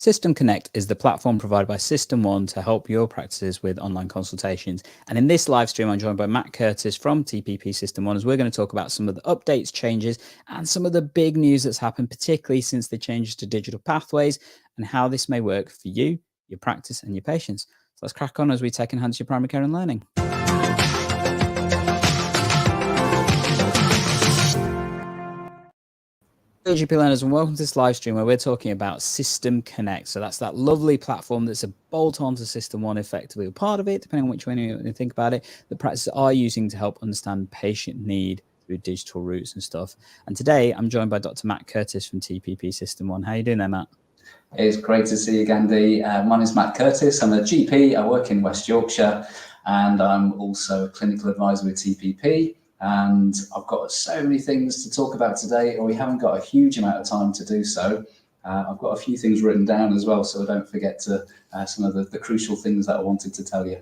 SystmConnect is the platform provided by System1 to help your practices with online consultations. And in this live stream, I'm joined by Matt Curtis from TPP System1 as we're going to talk about some of the updates, changes, and some of the big news that's happened, particularly since the changes to digital pathways and how this may work for you, your practice, and your patients. So let's crack on as we take Enhance Your Primary Care and Learning. Hello, GP learners, and welcome to this live stream where we're talking about SystmConnect. So that's that lovely platform that's a bolt-on to System1, effectively, or part of it, depending on which way you think about it, that practices are using to help understand patient need through digital routes and stuff. And today I'm joined by Dr. Matt Curtis from TPP System1. How are you doing there, Matt? It's great to see you, Gandhi. My name is Matt Curtis. I'm a GP. I work in West Yorkshire, and I'm also a clinical advisor with TPP. And I've got so many things to talk about today, or we haven't got a huge amount of time to do so. I've got a few things written down as well, so I don't forget to some of the crucial things that I wanted to tell you.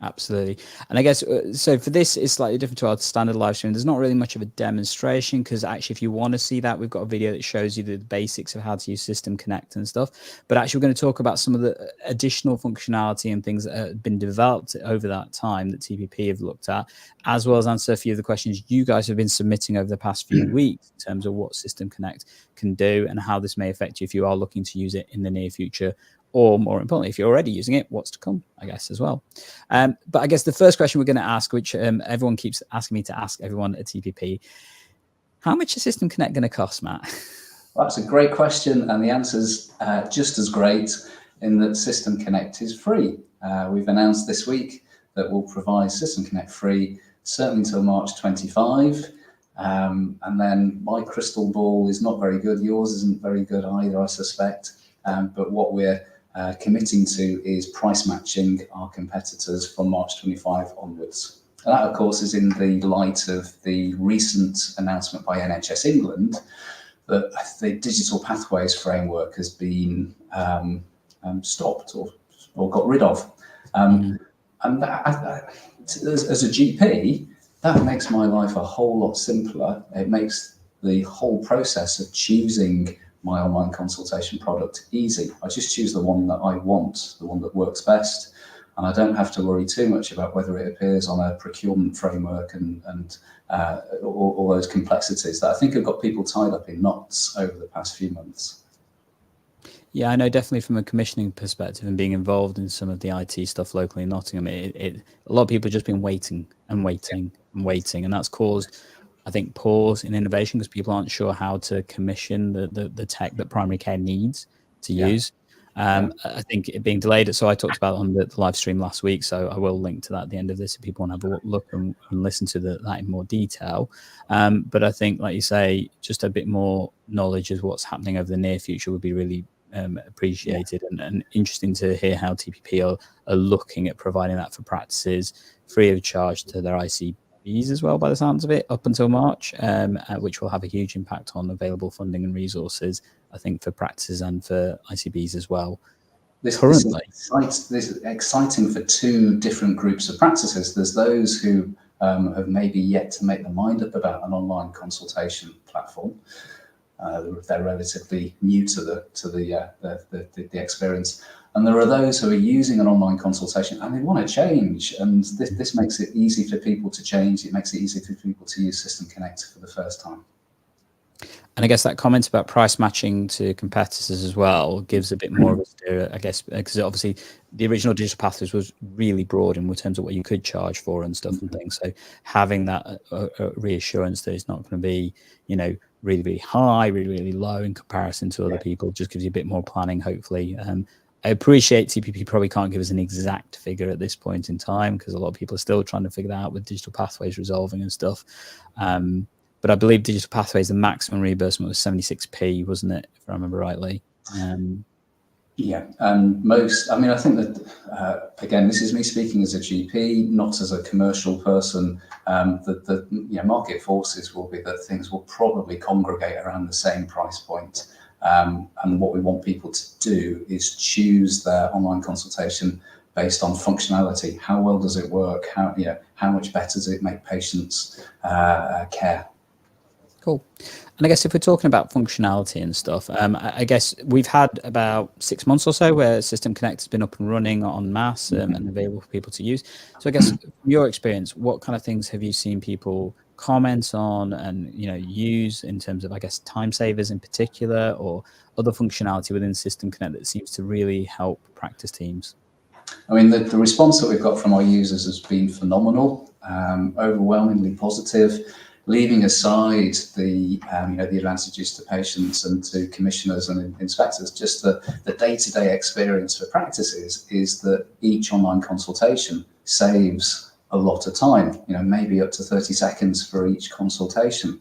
Absolutely. And I guess, so for this, it's slightly different to our standard live stream. There's not really much of a demonstration because actually, if you want to see that, we've got a video that shows you the basics of how to use SystmConnect and stuff. But actually, we're going to talk about some of the additional functionality and things that have been developed over that time that TPP have looked at, as well as answer a few of the questions you guys have been submitting over the past few weeks in terms of what SystmConnect can do and how this may affect you if you are looking to use it in the near future. Or more importantly, if you're already using it, what's to come, I guess, as well. But I guess the first question we're going to ask, which everyone keeps asking me to ask everyone at TPP, how much is SystmConnect going to cost, Matt? Well, that's a great question, and the answer's just as great in that SystmConnect is free. We've announced this week that we'll provide SystmConnect free, certainly until March 25. And then my crystal ball is not very good. Yours isn't very good either, I suspect. But what we're committing to is price matching our competitors from March 25 onwards. And that, of course, is in the light of the recent announcement by NHS England that the digital pathways framework has been stopped or got rid of. And that, as a GP, that makes my life a whole lot simpler. It makes the whole process of choosing my online consultation product easy. I just choose the one that I want, the one that works best, and I don't have to worry too much about whether it appears on a procurement framework and all those complexities that I think have got people tied up in knots over the past few months. Yeah, I know definitely from a commissioning perspective and being involved in some of the IT stuff locally in Nottingham, a lot of people have just been waiting and waiting and waiting, and that's caused, I think, pause in innovation because people aren't sure how to commission the tech that primary care needs to use. I think it being delayed. So I talked about it on the live stream last week. So I will link to that at the end of this if people want to have a look and listen to that in more detail. But I think, like you say, just a bit more knowledge of what's happening over the near future would be really appreciated and interesting to hear how TPP are looking at providing that for practices free of charge to their ICBs as well, by the sounds of it, up until March, which will have a huge impact on available funding and resources, I think, for practices and for ICBs as well. This is exciting for two different groups of practices. There's those who have maybe yet to make their mind up about an online consultation platform. They're relatively new to the experience. And there are those who are using an online consultation and they want to change. And this makes it easy for people to change. It makes it easy for people to use SystmConnect for the first time. And I guess that comment about price matching to competitors as well gives a bit more of a steer, I guess, because obviously the original digital pathways was really broad in terms of what you could charge for and stuff and things. So having that reassurance that it's not going to be, really, really high, really, really low in comparison to other people just gives you a bit more planning, hopefully. I appreciate TPP probably can't give us an exact figure at this point in time because a lot of people are still trying to figure that out with digital pathways resolving and stuff. But I believe digital pathways, the maximum reimbursement was 76p, wasn't it, if I remember rightly? Yeah, and I think that, again, this is me speaking as a GP, not as a commercial person. The market forces will be that things will probably congregate around the same price point. And what we want people to do is choose their online consultation based on functionality. How well does it work? How much better does it make patients care? Cool. And I guess if we're talking about functionality and stuff, I guess we've had about 6 months or so where SystmConnect has been up and running en masse and available for people to use. So I guess from your experience, what kind of things have you seen people comment on and use in terms of, I guess, time savers in particular, or other functionality within SystmConnect that seems to really help practice teams? I mean, the response that we've got from our users has been phenomenal, overwhelmingly positive. Leaving aside the the advantages to patients and to commissioners and inspectors, just the day-to-day experience for practices is that each online consultation saves a lot of time. Maybe up to 30 seconds for each consultation,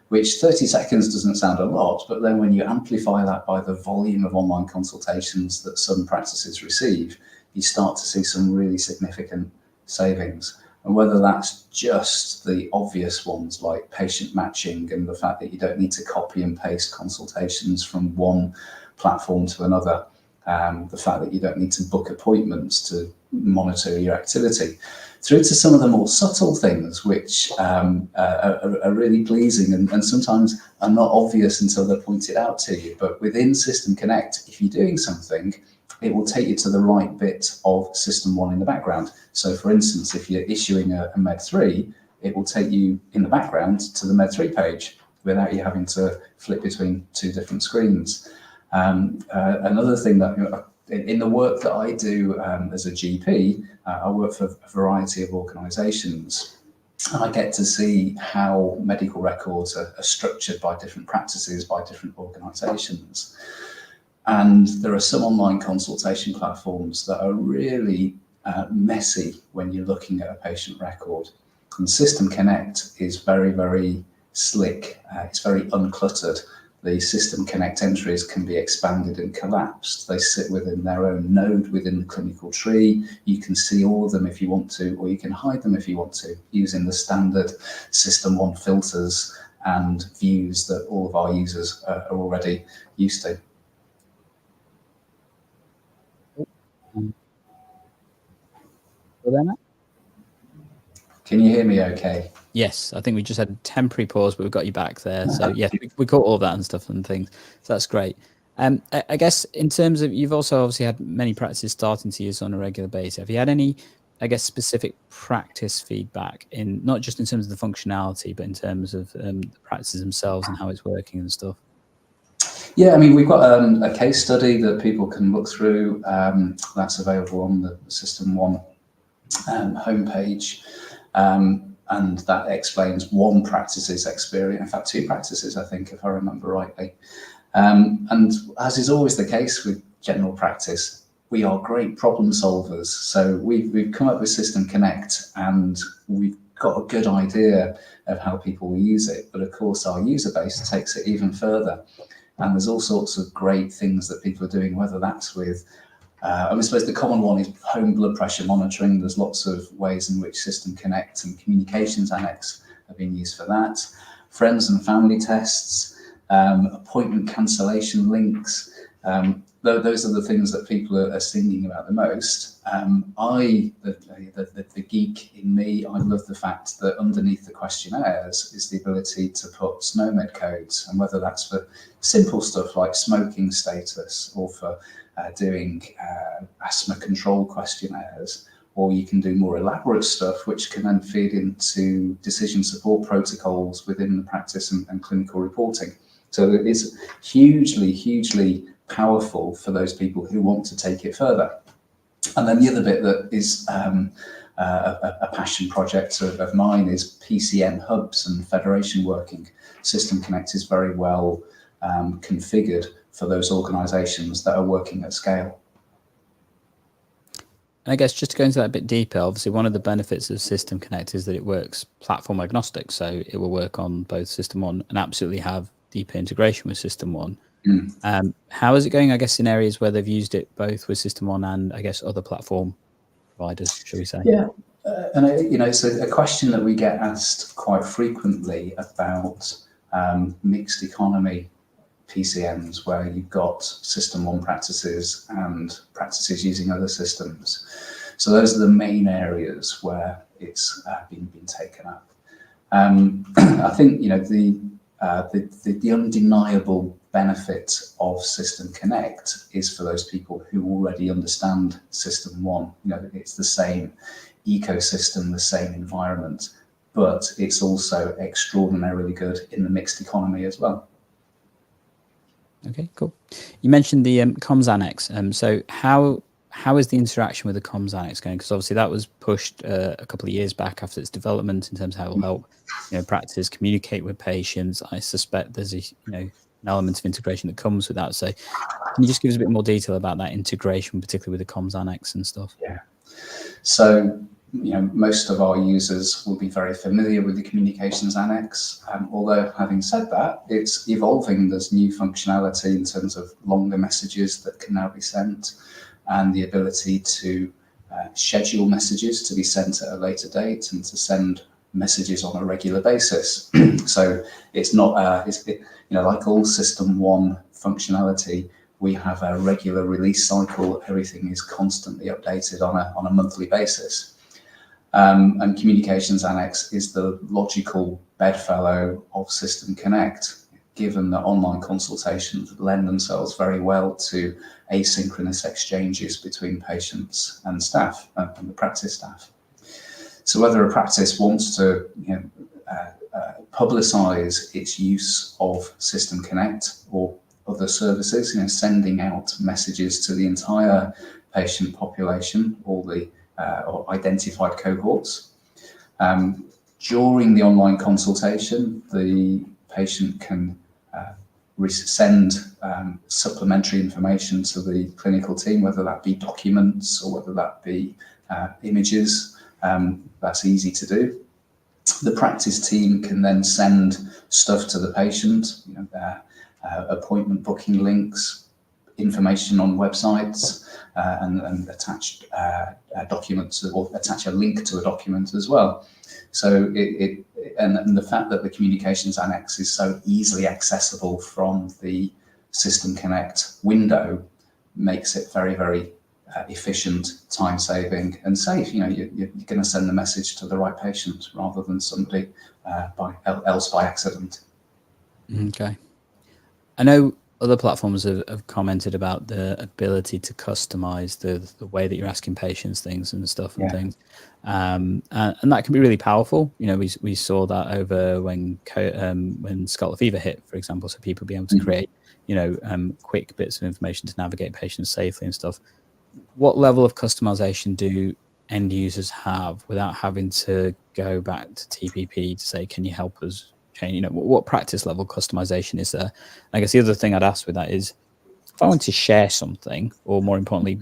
which 30 seconds doesn't sound a lot, but then when you amplify that by the volume of online consultations that some practices receive, you start to see some really significant savings. And whether that's just the obvious ones like patient matching and the fact that you don't need to copy and paste consultations from one platform to another, the fact that you don't need to book appointments to monitor your activity, through to some of the more subtle things which are really pleasing and sometimes are not obvious until they're pointed out to you. But within SystmConnect, if you're doing something, it will take you to the right bit of System 1 in the background. So for instance, if you're issuing a Med 3, it will take you in the background to the Med 3 page without you having to flip between two different screens. Another thing that, in the work that I do as a GP, I work for a variety of organisations, and I get to see how medical records are structured by different practices, by different organisations. And there are some online consultation platforms that are really messy when you're looking at a patient record. And SystmConnect is very, very slick. It's very uncluttered. The SystmConnect entries can be expanded and collapsed. They sit within their own node within the clinical tree. You can see all of them if you want to, or you can hide them if you want to, using the standard System 1 filters and views that all of our users are already used to. Can you hear me okay? Yes, I think we just had a temporary pause, but we've got you back there. So yes, we caught all that and stuff and things. So that's great. I guess in terms of, you've also obviously had many practices starting to use on a regular basis. Have you had any, I guess, specific practice feedback in, not just in terms of the functionality, but in terms of the practices themselves and how it's working and stuff? Yeah, I mean, we've got a case study that people can look through. That's available on the System 1 homepage. And that explains one practice's experience, in fact, two practices, I think, if I remember rightly. And as is always the case with general practice, we are great problem solvers. So we've come up with SystmConnect and we've got a good idea of how people will use it. But of course, our user base takes it even further. And there's all sorts of great things that people are doing, whether that's with I suppose the common one is home blood pressure monitoring. There's lots of ways in which SystmConnect and communications annexe have been used for that. Friends and family tests, appointment cancellation links. Those are the things that people are singing about the most. The geek in me, I love the fact that underneath the questionnaires is the ability to put SNOMED codes, and whether that's for simple stuff like smoking status or for doing asthma control questionnaires, or you can do more elaborate stuff which can then feed into decision support protocols within the practice and clinical reporting. So it's hugely, hugely powerful for those people who want to take it further. And then the other bit that is a passion project of mine is PCN hubs and federation working. SystmConnect is very well configured for those organisations that are working at scale. And I guess just to go into that a bit deeper, obviously one of the benefits of SystmConnect is that it works platform agnostic. So it will work on both System 1 and absolutely have deeper integration with System 1. How is it going, I guess, in areas where they've used it both with System 1 and, I guess, other platform providers, shall we say? Yeah, and it's a question that we get asked quite frequently about mixed economy PCNs, where you've got System 1 practices and practices using other systems. So those are the main areas where it's been taken up. I think the undeniable benefit of SystmConnect is for those people who already understand System 1. It's the same ecosystem, the same environment, but it's also extraordinarily good in the mixed economy as well. Okay, cool. You mentioned the comms annex. So how is the interaction with the comms annex going? Because obviously that was pushed a couple of years back after its development in terms of how it will help practice communicate with patients. I suspect there's an element of integration that comes with that. So can you just give us a bit more detail about that integration, particularly with the comms annex and stuff? Yeah. So most of our users will be very familiar with the communications annex. Although having said that, it's evolving. There's new functionality in terms of longer messages that can now be sent, and the ability to schedule messages to be sent at a later date and to send messages on a regular basis. So it's not, like all System 1 functionality, we have a regular release cycle. Everything is constantly updated on a monthly basis. And Communications Annex is the logical bedfellow of SystmConnect, given that online consultations lend themselves very well to asynchronous exchanges between patients and staff and the practice staff. So whether a practice wants to publicize its use of SystmConnect or other services, sending out messages to the entire patient population, all the or identified cohorts. During the online consultation, the patient can send supplementary information to the clinical team, whether that be documents or whether that be images. That's easy to do. The practice team can then send stuff to the patient, their appointment booking links, information on websites, and attach documents or attach a link to a document as well. So and the fact that the Communications Annex is so easily accessible from the SystmConnect window makes it very, very efficient, time-saving, and safe. You're going to send the message to the right patient rather than somebody else by accident. Okay. I know other platforms have commented about the ability to customize the way that you're asking patients things and stuff and things. And that can be really powerful. We saw that over when Scarlet Fever hit, for example, so people be able to create, quick bits of information to navigate patients safely and stuff. What level of customization do end users have without having to go back to TPP to say, can you help us change? What practice level customization is there? I guess the other thing I'd ask with that is, if I want to share something, or more importantly,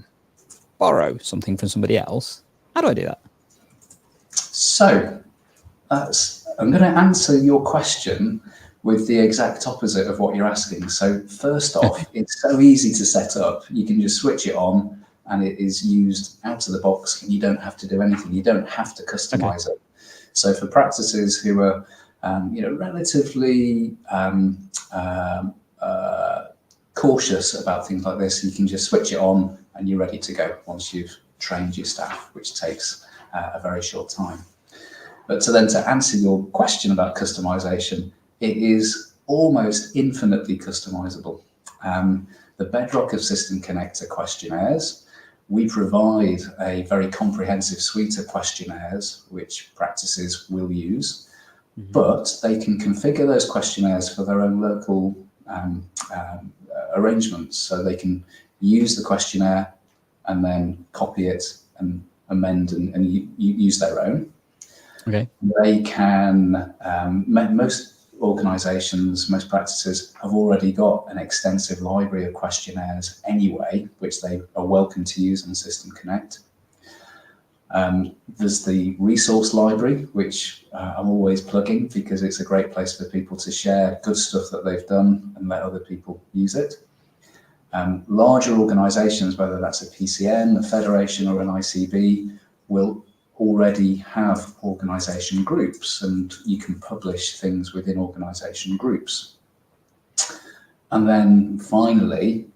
borrow something from somebody else, how do I do that? So I'm going to answer your question with the exact opposite of what you're asking. So first off, it's so easy to set up. You can just switch it on and it is used out of the box and you don't have to do anything. You don't have to customize it. So for practices who are relatively cautious about things like this, you can just switch it on and you're ready to go once you've trained your staff, which takes a very short time. But to answer your question about customization, it is almost infinitely customizable. The bedrock of SystmConnect are questionnaires. We provide a very comprehensive suite of questionnaires which practices will use, but they can configure those questionnaires for their own local arrangements. So they can use the questionnaire and then copy it and amend and use their own. Okay. They can, most organizations, most practices have already got an extensive library of questionnaires anyway, which they are welcome to use on SystmConnect. There's the resource library, which I'm always plugging because it's a great place for people to share good stuff that they've done and let other people use it. Larger organizations, whether that's a PCN, a federation or an ICB, will already have organization groups, and you can publish things within organization groups. And then finally,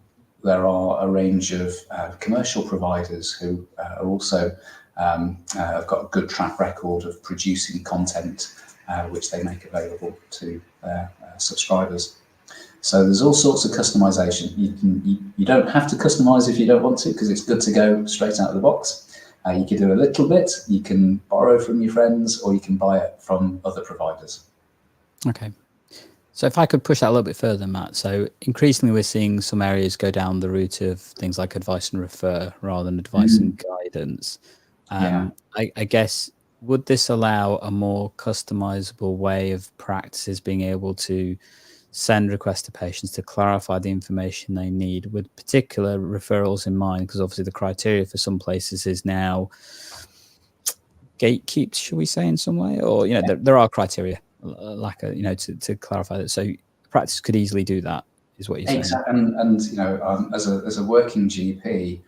there are a range of commercial providers who are also have got a good track record of producing content which they make available to their subscribers. So there's all sorts of customization. You don't have to customize if you don't want to, because it's good to go straight out of the box. You can do a little bit, you can borrow from your friends, or you can buy it from other providers. Okay. So if I could push that a little bit further, Matt, so increasingly we're seeing some areas go down the route of things like advice and refer rather than advice and guidance. I guess, would this allow a more customizable way of practices being able to send requests to patients to clarify the information they need, with particular referrals in mind? Because obviously the criteria for some places is now gatekept, should we say, in some way, or there are criteria like to clarify that. So practice could easily do that, is what you're saying. Exactly. And as a working GP,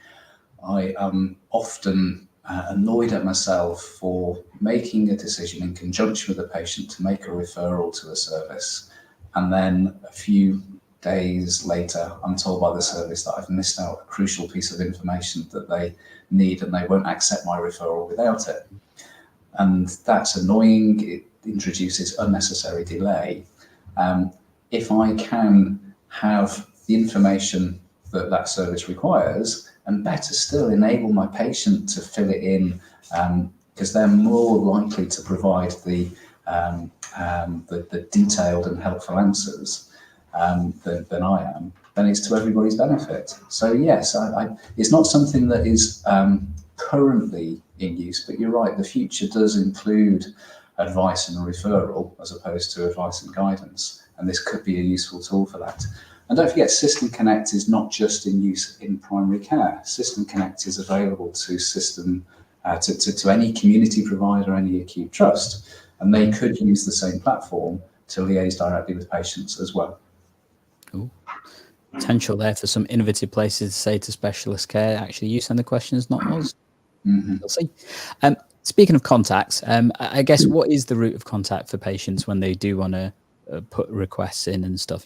I am often annoyed at myself for making a decision in conjunction with a patient to make a referral to a service, and then a few days later I'm told by the service that I've missed out a crucial piece of information that they need, and they won't accept my referral without it. And that's annoying. It introduces unnecessary delay. If I can have the information that service requires, and better still, enable my patient to fill it in, because they're more likely to provide the detailed and helpful answers than I am, then it's to everybody's benefit. So yes, it's not something that is currently in use, but you're right, the future does include advice and referral as opposed to advice and guidance, and this could be a useful tool for that. And don't forget, SystmConnect is not just in use in primary care. SystmConnect is available to to any community provider, any acute trust, and they could use the same platform to liaise directly with patients as well. Cool. Potential there for some innovative places to say to specialist care, actually, you send the questions, not us. We'll see. Speaking of contacts, I guess, what is the route of contact for patients when they do want to put requests in and stuff?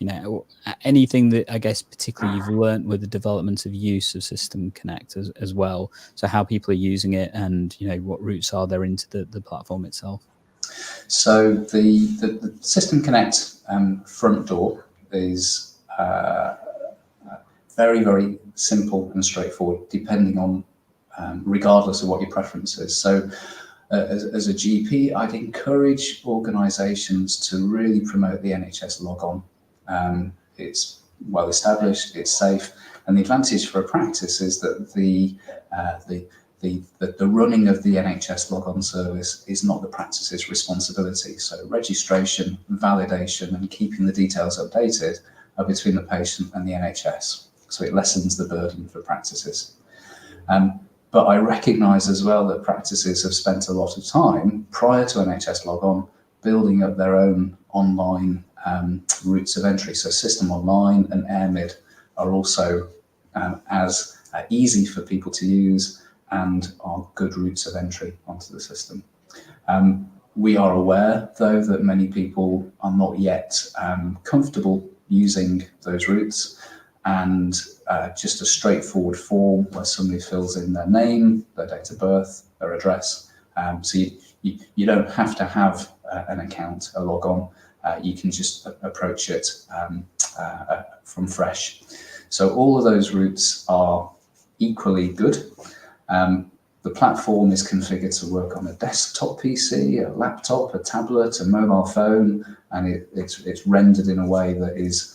Anything that I guess particularly you've learned with the development of use of SystmConnect as well. So how people are using it, and what routes are there into the platform itself? So the SystmConnect front door is very, very simple and straightforward, depending on regardless of what your preference is. So as a GP, I'd encourage organisations to really promote the NHS logon. It's well established, it's safe, and the advantage for a practice is that the running of the NHS logon service is not the practice's responsibility. So registration, validation, and keeping the details updated are between the patient and the NHS. So it lessens the burden for practices. But I recognise as well that practices have spent a lot of time prior to NHS logon building up their own online routes of entry. So System Online and AirMid are also as easy for people to use and are good routes of entry onto the system. We are aware, though, that many people are not yet comfortable using those routes, and just a straightforward form where somebody fills in their name, their date of birth, their address. So you don't have to have an account, a log-on. You can just approach it from fresh. So all of those routes are equally good. The platform is configured to work on a desktop PC, a laptop, a tablet, a mobile phone, and it's rendered in a way that is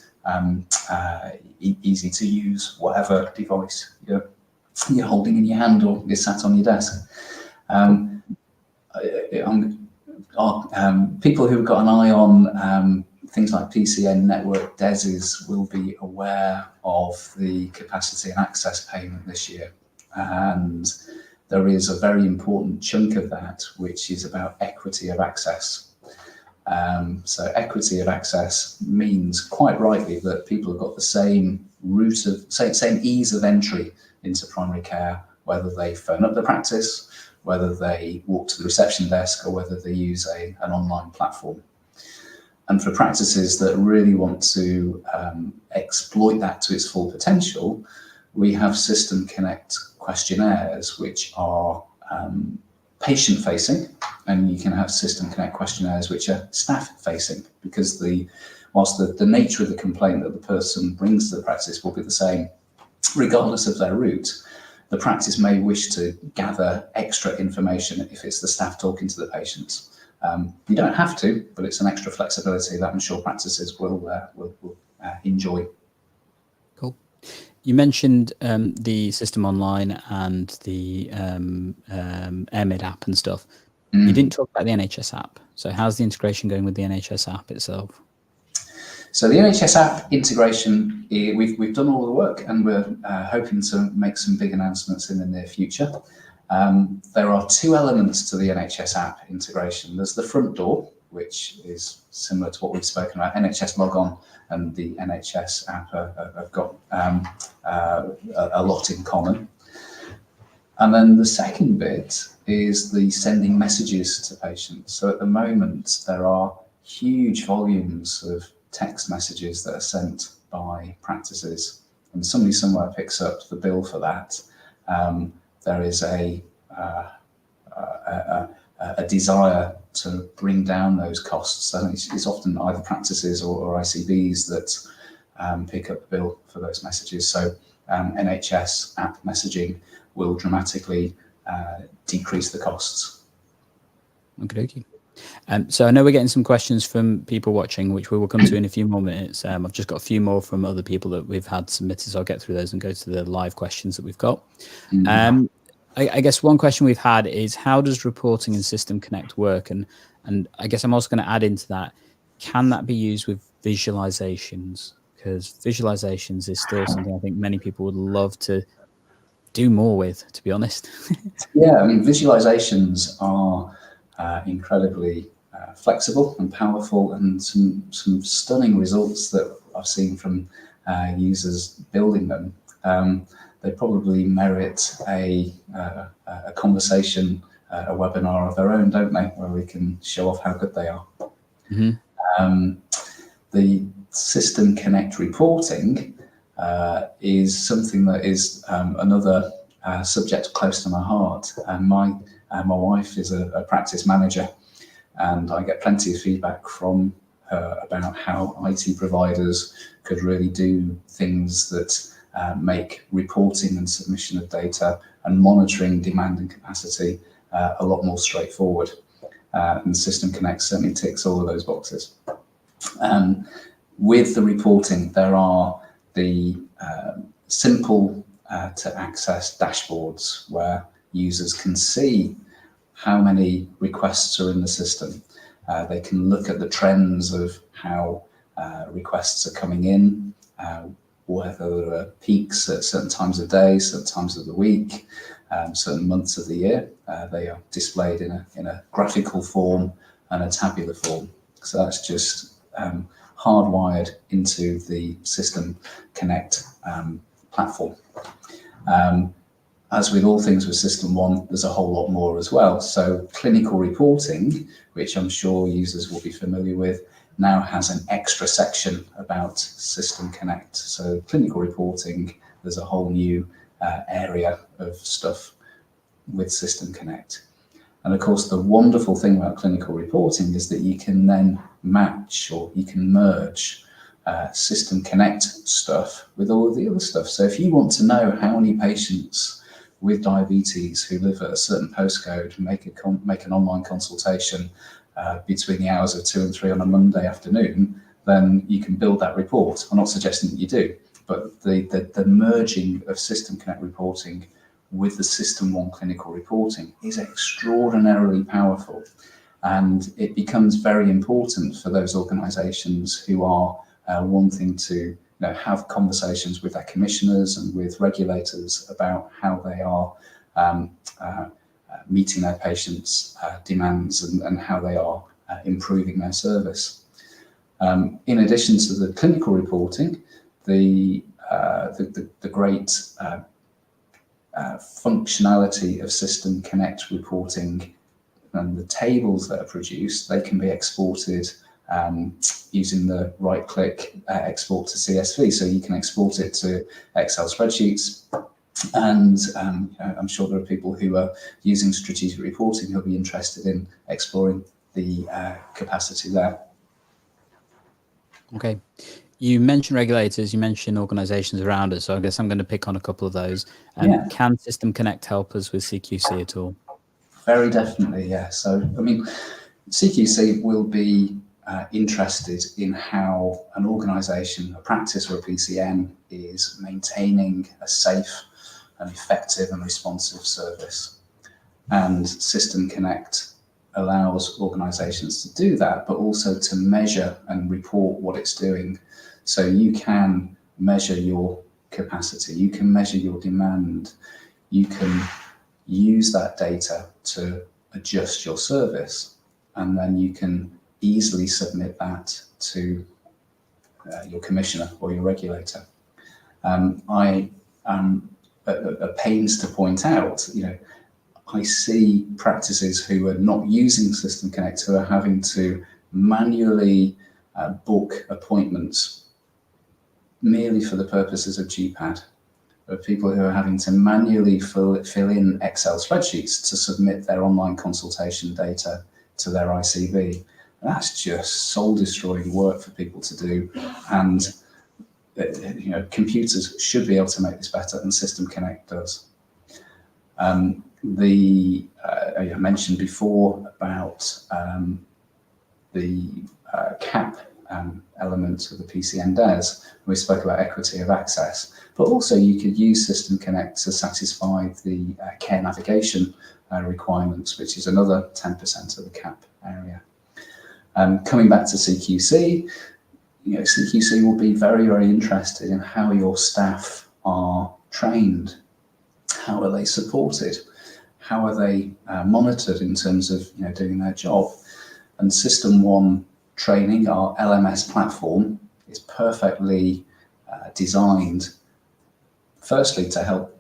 easy to use, whatever device you're holding in your hand or is sat on your desk. People who've got an eye on things like PCN network DESs will be aware of the capacity and access payment this year, and there is a very important chunk of that which is about equity of access. So equity of access means, quite rightly, that people have got the same route of same ease of entry into primary care, whether they phone up the practice, whether they walk to the reception desk, or whether they use an online platform. And for practices that really want to exploit that to its full potential, we have SystmConnect questionnaires, which are patient-facing, and you can have SystmConnect questionnaires which are staff-facing, because whilst the nature of the complaint that the person brings to the practice will be the same, regardless of their route, the practice may wish to gather extra information if it's the staff talking to the patients. You don't have to, but it's an extra flexibility that I'm sure practices will enjoy. Cool. You mentioned the System Online and the AirMid app and stuff. You didn't talk about the NHS app. So how's the integration going with the NHS app itself? So the NHS app integration, we've done all the work, and we're hoping to make some big announcements in the near future. There are two elements to the NHS app integration. There's the front door, which is similar to what we've spoken about. NHS Logon and the NHS app have got a lot in common. And then the second bit is the sending messages to patients. So at the moment, there are huge volumes of text messages that are sent by practices, and somebody somewhere picks up the bill for that. There is a desire to bring down those costs, and it's often either practices or ICBs that pick up the bill for those messages. So NHS app messaging will dramatically decrease the costs. Okay. So I know we're getting some questions from people watching, which we will come to in a few more minutes. I've just got a few more from other people that we've had submitted, so I'll get through those and go to the live questions that we've got. I guess one question we've had is, how does reporting in SystmConnect work? And I guess I'm also going to add into that, can that be used with visualizations? Because visualizations is still something I think many people would love to do more with, to be honest. Yeah, I mean, visualizations are incredibly flexible and powerful, and some stunning results that I've seen from users building them. They probably merit a conversation, a webinar of their own, don't they, where we can show off how good they are. The SystmConnect reporting is something that is another subject close to my heart. My wife is a practice manager, and I get plenty of feedback from her about how IT providers could really do things that make reporting and submission of data and monitoring demand and capacity a lot more straightforward. And SystmConnect certainly ticks all of those boxes. With the reporting, there are the simple to access dashboards where users can see how many requests are in the system. They can look at the trends of how requests are coming in, whether there are peaks at certain times of day, certain times of the week, certain months of the year. They are displayed in a graphical form and a tabular form. So that's just hardwired into the SystmConnect platform. As with all things with System 1, there's a whole lot more as well. So clinical reporting, which I'm sure users will be familiar with, now has an extra section about SystmConnect. So clinical reporting, there's a whole new area of stuff with SystmConnect. And of course, the wonderful thing about clinical reporting is that you can then match, or you can merge SystmConnect stuff with all of the other stuff. So if you want to know how many patients with diabetes who live at a certain postcode make an online consultation between the hours of 2 and 3 on a Monday afternoon, then you can build that report. I'm not suggesting that you do, but the merging of SystmConnect reporting with the System 1 clinical reporting is extraordinarily powerful. And it becomes very important for those organisations who are wanting to have conversations with their commissioners and with regulators about how they are meeting their patients' demands and how they are improving their service. In addition to the clinical reporting, the great functionality of SystmConnect reporting and the tables that are produced, they can be exported using the right-click export to CSV. So you can export it to Excel spreadsheets. And I'm sure there are people who are using strategic reporting who'll be interested in exploring the capacity there. Okay. You mentioned regulators, you mentioned organizations around us, so I guess I'm going to pick on a couple of those. Yeah, Can SystmConnect help us with CQC at all? very definitely. Yeah. So, I mean, CQC will be interested in how an organisation, a practice or a PCN is maintaining a safe and effective and responsive service. And SystmConnect allows organisations to do that, but also to measure and report what it's doing. So you can measure your capacity, you can measure your demand, you can use that data to adjust your service, and then you can easily submit that to your commissioner or your regulator. I am at pains to point out, I see practices who are not using SystmConnect who are having to manually book appointments merely for the purposes of GPAD. There are people who are having to manually fill in Excel spreadsheets to submit their online consultation data to their ICB. That's just soul-destroying work for people to do, and computers should be able to make this better, and SystmConnect does. I mentioned before about the CAP element of the PCN DES. We spoke about equity of access, but also you could use SystmConnect to satisfy the care navigation requirements, which is another 10% of the CAP area. Coming back to CQC, CQC will be very, very interested in how your staff are trained, how are they supported, how are they monitored in terms of doing their job. And System 1 training, our LMS platform, is perfectly designed, firstly, to help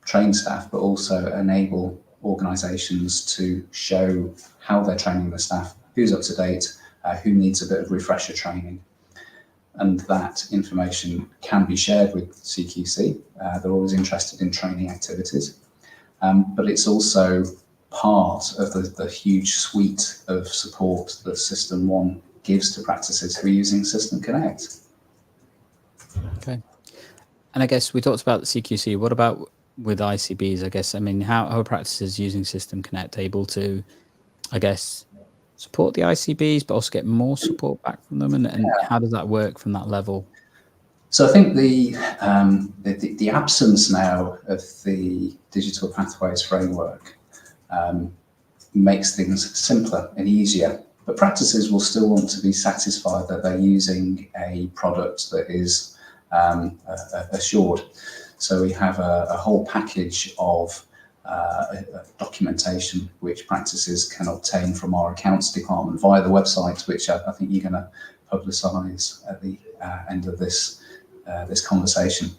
train staff, but also enable organisations to show how they're training the staff, who's up to date, who needs a bit of refresher training. And that information can be shared with CQC. They're always interested in training activities, but it's also part of the huge suite of support that System 1 gives to practices who are using SystmConnect. Okay. And I guess we talked about the CQC. What about with ICBs? I guess, I mean, how are practices using SystmConnect able to, I guess, support the ICBs, but also get more support back from them? And how does that work from that level? So I think the absence now of the digital pathways framework makes things simpler and easier, but practices will still want to be satisfied that they're using a product that is assured. So we have a whole package of documentation which practices can obtain from our accounts department via the website, which I think you're going to publicise at the end of this conversation,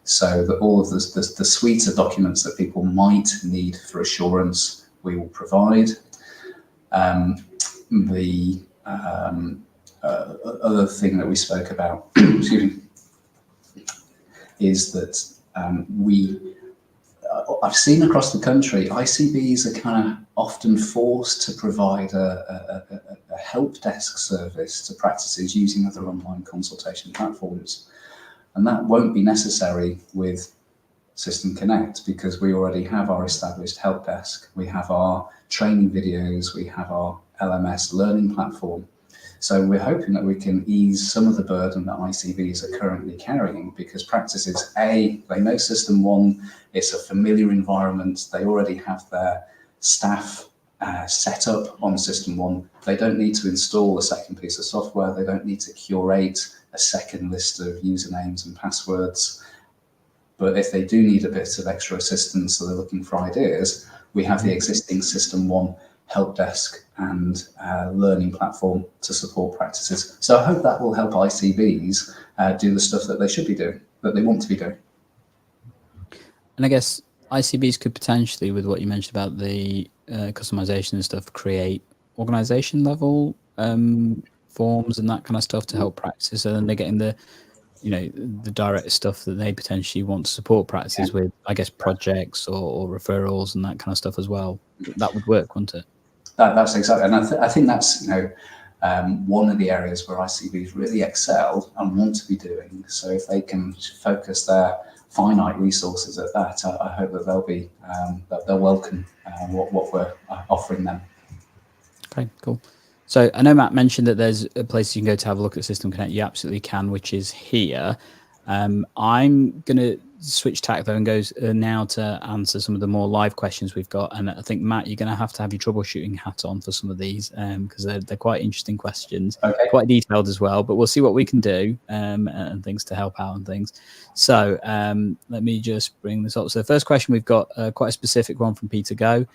so that all of the suite of documents that people might need for assurance, we will provide. The other thing that we spoke about excuse me, is that I've seen across the country, ICBs are kind of often forced to provide a help desk service to practices using other online consultation platforms. And that won't be necessary with SystmConnect, because we already have our established help desk, we have our training videos, we have our LMS learning platform. So we're hoping that we can ease some of the burden that ICBs are currently carrying, because practices, they know System 1, it's a familiar environment, they already have their staff set up on System 1. They don't need to install a second piece of software, they don't need to curate a second list of usernames and passwords. But if they do need a bit of extra assistance, so they're looking for ideas, we have the existing System 1 help desk and learning platform to support practices. So I hope that will help ICBs do the stuff that they should be doing, that they want to be doing. And I guess ICBs could potentially, with what you mentioned about the customization and stuff, create organization level forms and that kind of stuff to help practices, so then they're getting the direct stuff that they potentially want to support practices with, I guess, projects or referrals and that kind of stuff as well. That would work, wouldn't it? That's exactly, and I think that's one of the areas where ICBs really excel and want to be doing. So if they can focus their finite resources at that, I hope that they'll welcome what we're offering them. Okay, cool. So I know Matt mentioned that there's a place you can go to have a look at SystmConnect. You absolutely can, which is here. I'm going to switch tack though and go now to answer some of the more live questions we've got. And I think, Matt, you're going to have your troubleshooting hat on for some of these because they're quite interesting questions, Okay. quite detailed as well. But we'll see what we can do and things to help out and things. So let me just bring this up. So the first question we've got quite a specific one from Peter Go.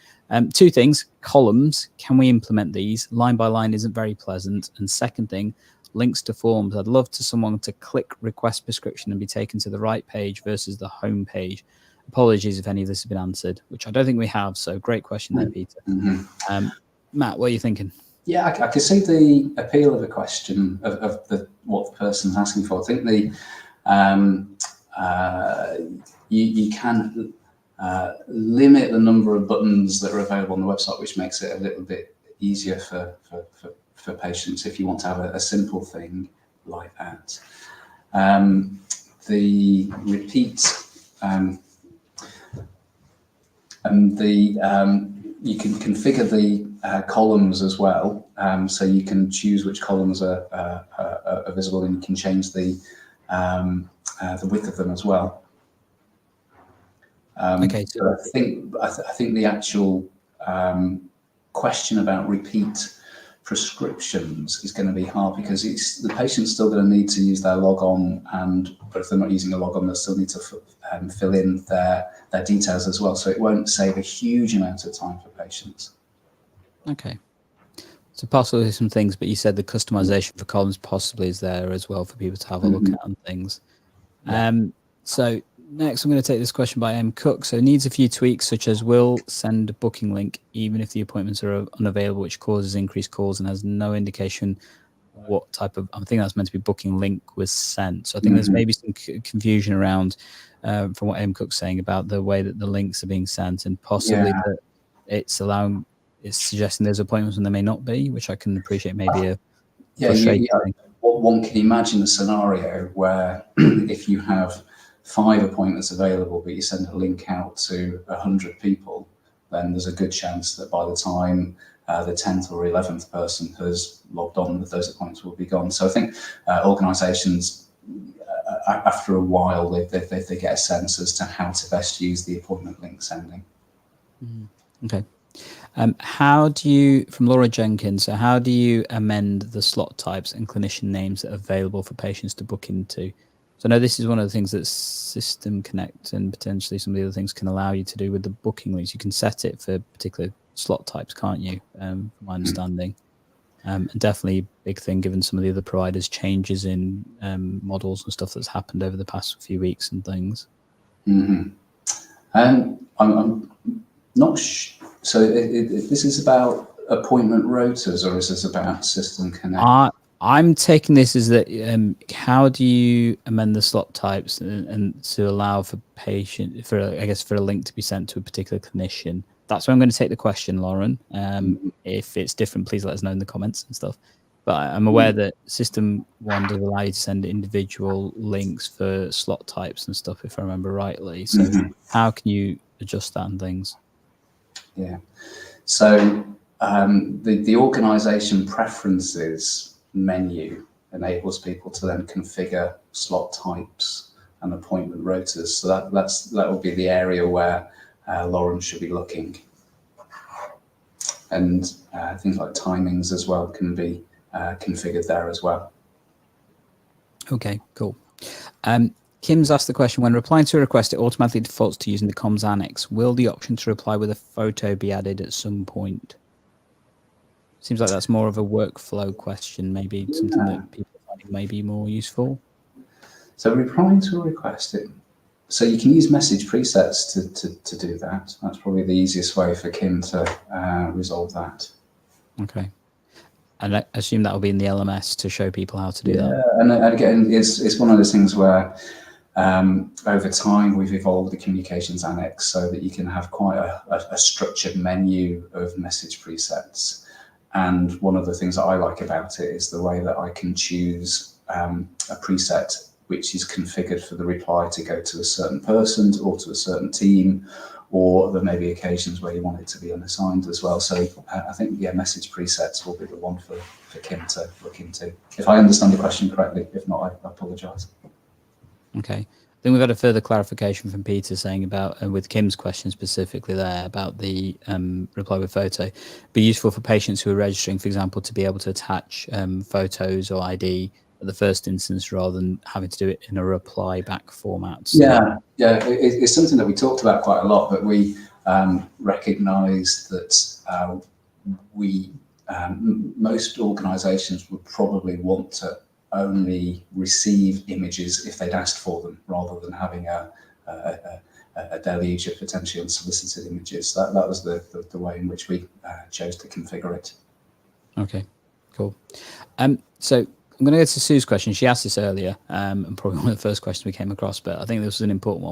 Two things: columns, can we implement these? Line by line isn't very pleasant. And second thing, links to forms. I'd love someone to click request prescription and be taken to the right page versus the home page. Apologies if any of this has been answered, which I don't think we have. So great question there, Peter. Matt, what are you thinking? Yeah, I can see the appeal of the question of what the person's asking for. I think you can limit the number of buttons that are available on the website, which makes it a little bit easier for patients if you want to have a simple thing like that. The repeat you can configure the columns as well, so you can choose which columns are visible, and you can change the width of them as well. Okay, so I think the actual question about repeat prescriptions is going to be hard because the patient's still going to need to use their log-on, but if they're not using a log-on, they'll still need to fill in their details as well. So it won't save a huge amount of time for patients. Okay. So possibly some things, but you said the customization for columns possibly is there as well for people to have a look at and things. Yeah. So next, I'm going to take this question by M. Cook. So needs a few tweaks, such as will send a booking link even if the appointments are unavailable, which causes increased calls and has no indication what type of, I think that's meant to be booking link was sent. So I think there's maybe some confusion around from what M. Cook's saying about the way that the links are being sent, and possibly that it's suggesting there's appointments when there may not be, which I can appreciate maybe a frustrating thing. One can imagine a scenario where if you have 5 appointments available, but you send a link out to 100 people, then there's a good chance that by the time the 10th or 11th person has logged on, that those appointments will be gone. So I think organisations, after a while, they get a sense as to how to best use the appointment link sending. Okay. How do you, from Laura Jenkins, so how do you amend the slot types and clinician names that are available for patients to book into? So I know this is one of the things that SystmConnect and potentially some of the other things can allow you to do with the booking links. You can set it for particular slot types, can't you? From my understanding. And definitely a big thing given some of the other providers' changes in models and stuff that's happened over the past few weeks and things. I'm not sure. So this is about appointment rotors, or is this about SystmConnect? I'm taking this as that how do you amend the slot types and to allow for for a link to be sent to a particular clinician? That's where I'm going to take the question, Lauren. If it's different, please let us know in the comments and stuff. But I'm aware that System 1 does allow you to send individual links for slot types and stuff, if I remember rightly. So how can you adjust that and things? Yeah. So the organisation preferences menu enables people to then configure slot types and appointment rotors. So that will be the area where Lauren should be looking. And things like timings as well can be configured there as well. Okay, cool. Kim's asked the question, when replying to a request, it automatically defaults to using the comms annex. Will the option to reply with a photo be added at some point? Seems like that's more of a workflow question, maybe something that people find may be more useful. So replying to a request, so you can use message presets to do that. That's probably the easiest way for Kim to resolve that. Okay. And I assume that will be in the LMS to show people how to do that. Yeah, and again, it's one of those things where over time we've evolved the communications annex so that you can have quite a structured menu of message presets. And one of the things that I like about it is the way that I can choose a preset which is configured for the reply to go to a certain person or to a certain team, or there may be occasions where you want it to be unassigned as well. So I think, yeah, message presets will be the one for Kim to look into. If I understand the question correctly, if not, I apologise. Okay. Then we've had a further clarification from Peter saying about, with Kim's question specifically there, about the reply with photo. Be useful for patients who are registering, for example, to be able to attach photos or ID at the first instance rather than having to do it in a reply back format. So it's something that we talked about quite a lot, but we recognise that most organisations would probably want to only receive images if they'd asked for them, rather than having a deluge of potentially unsolicited images. That was the way in which we chose to configure it. Okay, cool. So I'm going to go to Sue's question. She asked this earlier, and probably one of the first questions we came across, but I think this was an important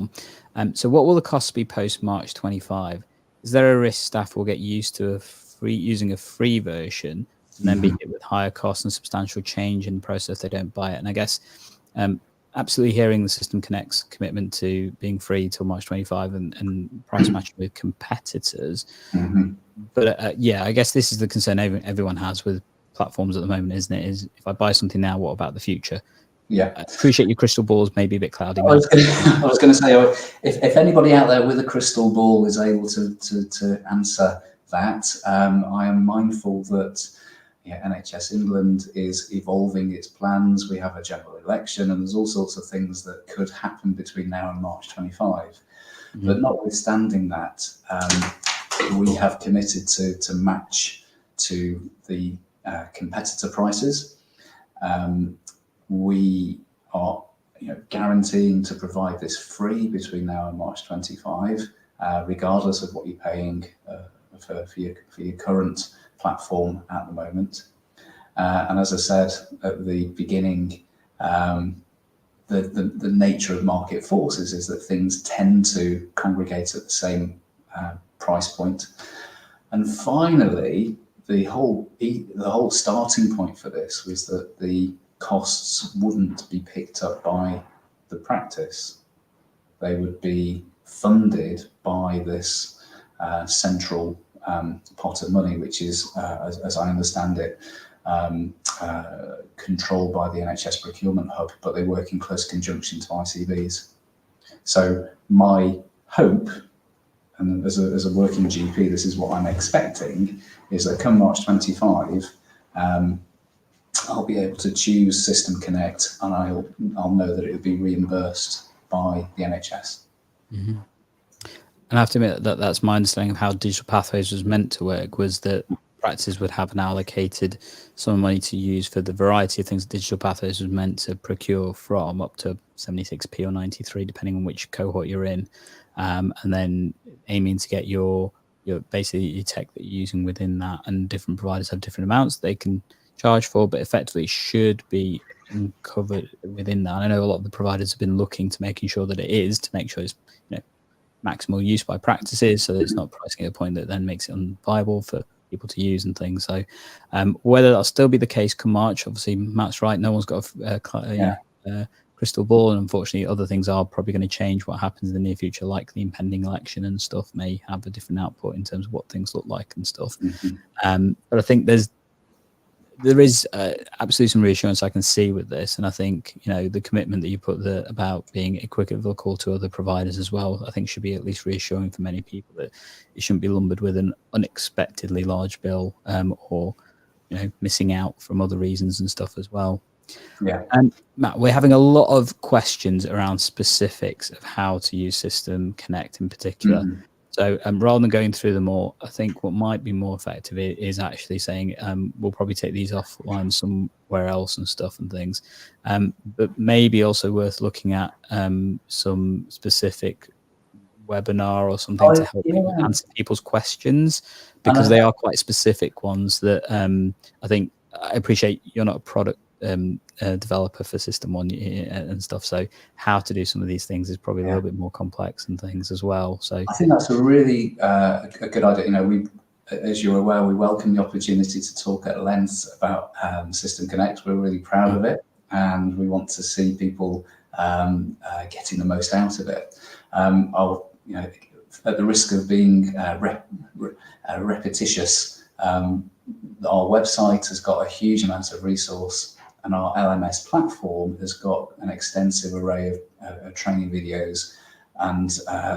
one. So what will the costs be post March 25? Is there a risk staff will get used to using a free version and then be hit with higher costs and substantial change in the process if they don't buy it? And I guess absolutely hearing the SystmConnect's commitment to being free till March 25 and price matching with competitors. But yeah, I guess this is the concern everyone has with platforms at the moment, isn't it? Is if I buy something now, what about the future? Yeah, I appreciate your crystal balls may be a bit cloudy. I was going to say, if anybody out there with a crystal ball is able to answer that, I am mindful that NHS England is evolving its plans. We have a general election, and there's all sorts of things that could happen between now and March 25. But notwithstanding that, we have committed to match to the competitor prices. We are guaranteeing to provide this free between now and March 25, regardless of what you're paying for your current platform at the moment. And as I said at the beginning, the nature of market forces is that things tend to congregate at the same price point. And finally, the whole starting point for this was that the costs wouldn't be picked up by the practice. They would be funded by this central pot of money, which is, as I understand it, controlled by the NHS procurement hub, but they work in close conjunction to ICBs. So my hope, and as a working GP, this is what I'm expecting, is that come March 25, I'll be able to choose SystmConnect, and I'll know that it will be reimbursed by the NHS. And I have to admit that that's my understanding of how Digital Pathways was meant to work, was that practices would have an allocated sum of money to use for the variety of things Digital Pathways was meant to procure from, up to 76p or 93, depending on which cohort you're in, and then aiming to get your basically your tech that you're using within that, and different providers have different amounts they can charge for, but effectively should be covered within that. And I know a lot of the providers have been looking to making sure that it is, to make sure it's maximal use by practices, so that it's not pricing at a point that then makes it unviable for people to use and things. So whether that'll still be the case come March, obviously Matt's right, no one's got a crystal ball, and unfortunately other things are probably going to change. What happens in the near future, like the impending election and stuff, may have a different output in terms of what things look like and stuff. But I think there is absolutely some reassurance I can see with this, and I think the commitment that you put about being equivocal to other providers as well, I think should be at least reassuring for many people, that it shouldn't be lumbered with an unexpectedly large bill, or missing out from other reasons and stuff as well. And Matt, we're having a lot of questions around specifics of how to use SystmConnect in particular. So rather than going through them all, I think what might be more effective is actually saying we'll probably take these offline somewhere else and stuff and things. But maybe also worth looking at some specific webinar or something to help answer people's questions, because they are quite specific ones that I think, I appreciate you're not a product developer for System One and stuff, so how to do some of these things is probably a little bit more complex and things as well. So I think that's a really a good idea. as you're aware, we welcome the opportunity to talk at length about SystmConnect. We're really proud of it, and we want to see people getting the most out of it. I'll, at the risk of being repetitious, our website has got a huge amount of resource, and our LMS platform has got an extensive array of training videos, and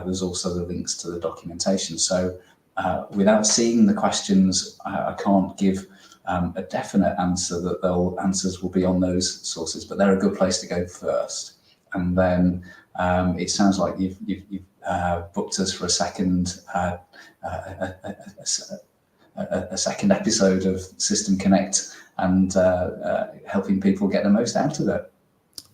there's also the links to the documentation. So without seeing the questions, I can't give a definite answer that answers will be on those sources, but they're a good place to go first. And then it sounds like you've booked us for a second episode of SystmConnect, and helping people get the most out of it.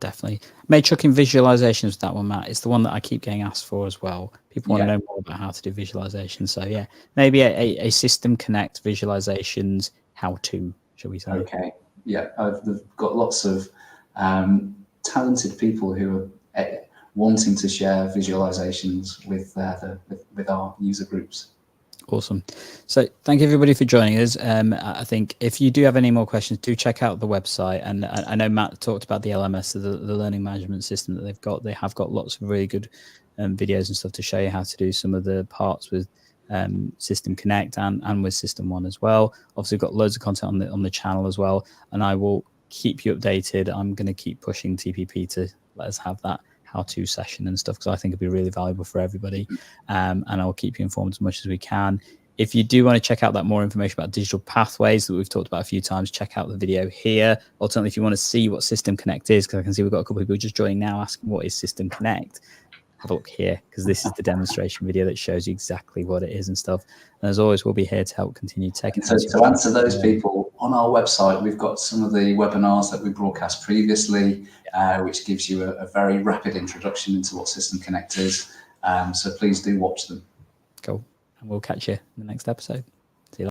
Definitely. May chuck in visualizations with that one, Matt. It's the one that I keep getting asked for as well. People want to know more about how to do visualization. So yeah, maybe a SystmConnect visualizations how-to, shall we say? Okay. Yeah, I've got lots of talented people who are wanting to share visualizations with our user groups. Awesome. So thank you everybody for joining us. I think if you do have any more questions, do check out the website. And I know Matt talked about the LMS, the learning management system that they've got. They have got lots of really good videos and stuff to show you how to do some of the parts with SystmConnect and with System One as well. Obviously, we've got loads of content on the channel as well, and I will keep you updated. I'm going to keep pushing TPP to let us have that how-to session and stuff, because I think it'd be really valuable for everybody, and I'll keep you informed as much as we can. If you do want to check out that more information about digital pathways that we've talked about a few times, check out the video here. Alternatively, if you want to see what SystmConnect is, because I can see we've got a couple of people just joining now asking what is SystmConnect, have a look here, because this is the demonstration video that shows you exactly what it is and stuff. And as always, we'll be here to help continue taking. So to answer those people, on our website, we've got some of the webinars that we broadcast previously, which gives you a very rapid introduction into what SystmConnect is. So please do watch them. Cool. And we'll catch you in the next episode.